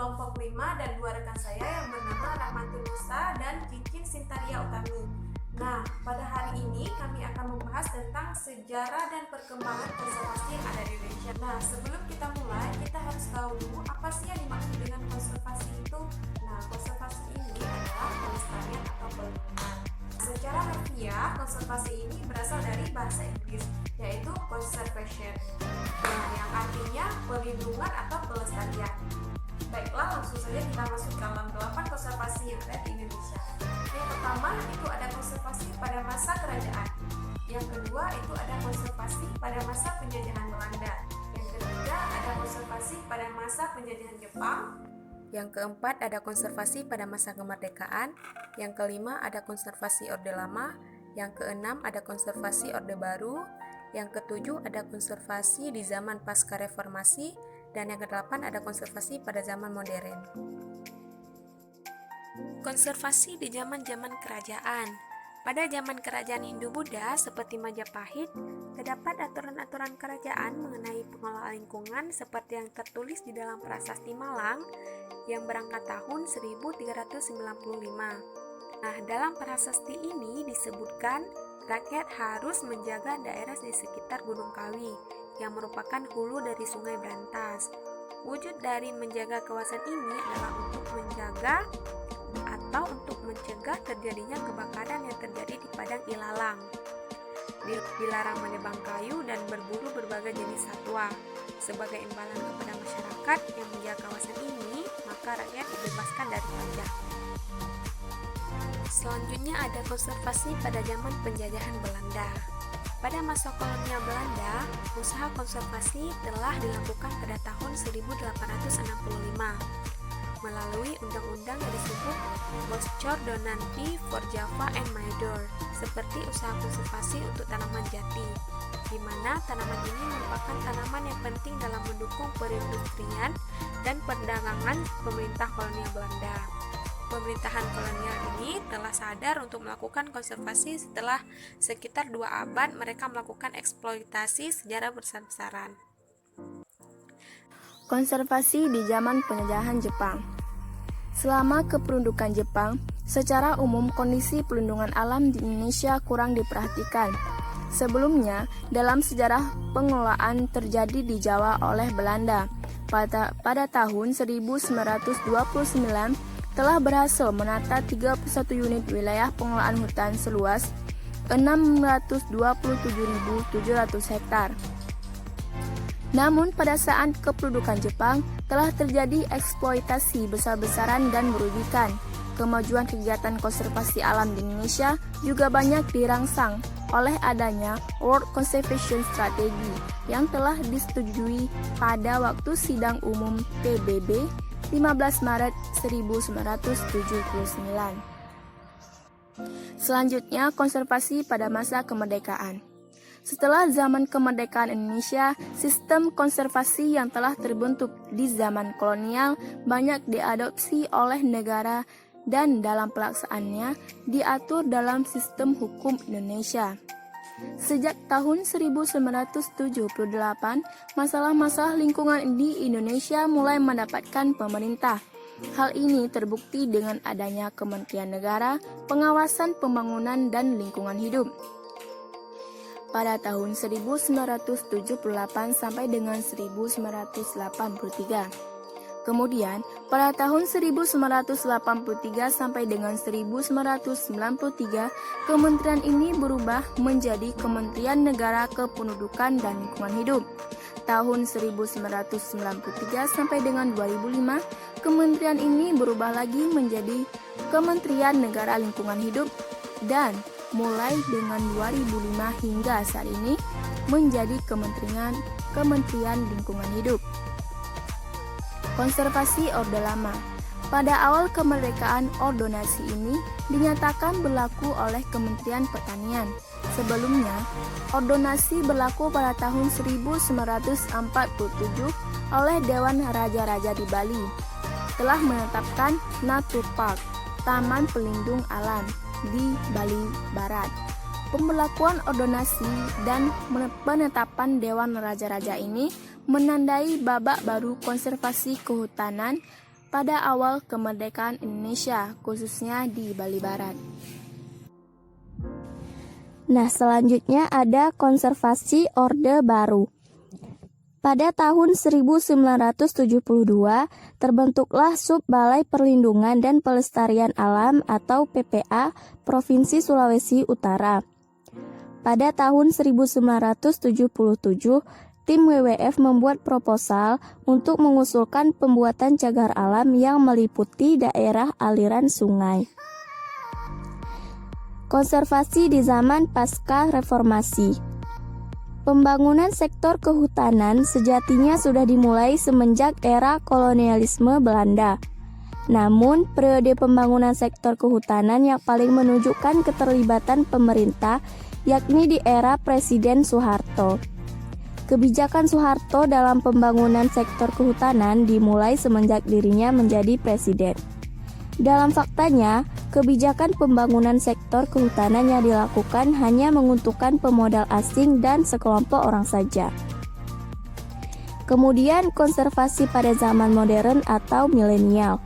kelompok 5 dan 2 rekan saya yang bernama Rahmatul Nusa dan Cicin Sintaria Utami. Nah, pada hari ini kami akan membahas tentang sejarah dan perkembangan konservasi yang ada di Indonesia. Nah, sebelum kita mulai, kita harus tahu dulu apa sih yang dimaksud dengan konservasi itu. Nah, konservasi ini adalah pelestarian atau pelindungan. Secara harfiah, konservasi ini berasal dari bahasa Inggris, yaitu conservation, yang artinya perlindungan atau pelestarian. Baiklah, langsung saja kita masuk dalam 8 konservasi yang ada di Indonesia. Yang pertama itu ada konservasi pada masa kerajaan. Yang kedua itu ada konservasi pada masa penjajahan Belanda. Yang ketiga ada konservasi pada masa penjajahan Jepang. Yang keempat ada konservasi pada masa kemerdekaan. Yang kelima ada konservasi Orde Lama. Yang keenam ada konservasi Orde Baru. Yang ketujuh ada konservasi di zaman pasca reformasi. Dan yang kedelapan ada konservasi pada zaman modern. Konservasi di zaman-zaman kerajaan. Pada zaman kerajaan Hindu-Buddha seperti Majapahit, terdapat aturan-aturan kerajaan mengenai pengelolaan lingkungan seperti yang tertulis di dalam Prasasti Malang yang berangkat tahun 1395. Nah, dalam prasasti ini disebutkan rakyat harus menjaga daerah di sekitar Gunung Kawi yang merupakan hulu dari Sungai Brantas. Wujud dari menjaga kawasan ini adalah untuk menjaga atau untuk mencegah terjadinya kebakaran yang terjadi di padang ilalang. Dilarang menebang kayu dan berburu berbagai jenis satwa. Sebagai imbalan kepada masyarakat yang menjaga kawasan ini, maka rakyat dibebaskan dari pajak. Selanjutnya ada konservasi pada zaman penjajahan Belanda. Pada masa kolonial Belanda, usaha konservasi telah dilakukan pada tahun 1865 melalui undang-undang yang disebut Bosjordonanti for Java and Madura, seperti usaha konservasi untuk tanaman jati, di mana tanaman ini merupakan tanaman yang penting dalam mendukung perindustrian dan perdagangan pemerintah kolonial Belanda. Pemerintahan kolonial ini telah sadar untuk melakukan konservasi setelah sekitar 2 abad mereka melakukan eksploitasi secara besar-besaran. Konservasi di zaman penjajahan Jepang. Selama kepemimpinan Jepang, secara umum kondisi pelindungan alam di Indonesia kurang diperhatikan. Sebelumnya, dalam sejarah pengelolaan terjadi di Jawa oleh Belanda. Pada tahun 1929, telah berhasil menata 31 unit wilayah pengelolaan hutan seluas 627.700 hektar. Namun pada saat kependudukan Jepang telah terjadi eksploitasi besar-besaran dan merugikan. Kemajuan kegiatan konservasi alam di Indonesia juga banyak dirangsang oleh adanya World Conservation Strategy yang telah disetujui pada waktu sidang umum PBB 15 Maret 1979. Selanjutnya, konservasi pada masa kemerdekaan. Setelah zaman kemerdekaan Indonesia, sistem konservasi yang telah terbentuk di zaman kolonial banyak diadopsi oleh negara dan dalam pelaksanaannya diatur dalam sistem hukum Indonesia. Sejak tahun 1978, masalah-masalah lingkungan di Indonesia mulai mendapatkan pemerintah. Hal ini terbukti dengan adanya Kementerian Negara, Pengawasan Pembangunan dan Lingkungan Hidup. Pada tahun 1978 sampai dengan 1983. Kemudian, pada tahun 1983 sampai dengan 1993, kementerian ini berubah menjadi Kementerian Negara Kependudukan dan Lingkungan Hidup. Tahun 1993 sampai dengan 2005, kementerian ini berubah lagi menjadi Kementerian Negara Lingkungan Hidup dan mulai dengan 2005 hingga saat ini menjadi Kementerian Lingkungan Hidup. Konservasi Orde Lama. Pada awal kemerdekaan, ordonasi ini dinyatakan berlaku oleh Kementerian Pertanian. Sebelumnya, ordonasi berlaku pada tahun 1947 oleh Dewan Raja-Raja di Bali. Telah menetapkan Natur Park, Taman Pelindung Alam di Bali Barat. Pemberlakuan ordonasi dan penetapan Dewan Raja-Raja ini menandai babak baru konservasi kehutanan pada awal kemerdekaan Indonesia, khususnya di Bali Barat. Nah, selanjutnya ada konservasi Orde Baru. Pada tahun 1972, terbentuklah Sub Balai Perlindungan dan Pelestarian Alam atau PPA Provinsi Sulawesi Utara. Pada tahun 1977, tim WWF membuat proposal untuk mengusulkan pembuatan cagar alam yang meliputi daerah aliran sungai. Konservasi di zaman pasca reformasi. Pembangunan sektor kehutanan sejatinya sudah dimulai semenjak era kolonialisme Belanda. Namun, periode pembangunan sektor kehutanan yang paling menunjukkan keterlibatan pemerintah yakni di era Presiden Soeharto. Kebijakan Soeharto dalam pembangunan sektor kehutanan dimulai semenjak dirinya menjadi presiden. Dalam faktanya, kebijakan pembangunan sektor kehutanan yang dilakukan hanya menguntungkan pemodal asing dan sekelompok orang saja. Kemudian, konservasi pada zaman modern atau milenial.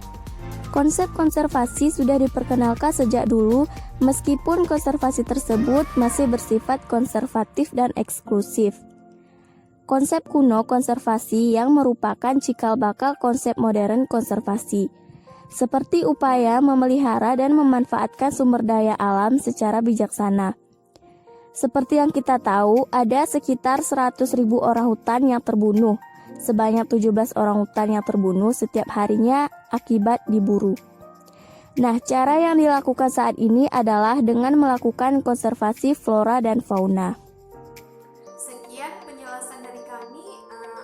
Konsep konservasi sudah diperkenalkan sejak dulu, meskipun konservasi tersebut masih bersifat konservatif dan eksklusif. Konsep kuno konservasi yang merupakan cikal bakal konsep modern konservasi, seperti upaya memelihara dan memanfaatkan sumber daya alam secara bijaksana. Seperti yang kita tahu, ada sekitar 100.000 orang hutan yang terbunuh, sebanyak 17 orang hutan yang terbunuh setiap harinya akibat diburu. Nah, cara yang dilakukan saat ini adalah dengan melakukan konservasi flora dan fauna. Sekian penjelasan dari kami.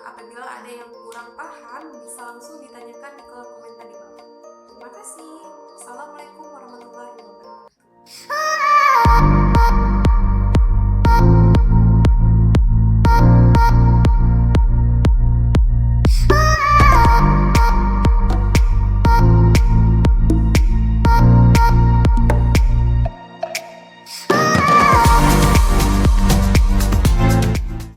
Apabila ada yang kurang paham, bisa langsung ditanyakan di kolom komentar di bawah. Terima kasih. Assalamualaikum.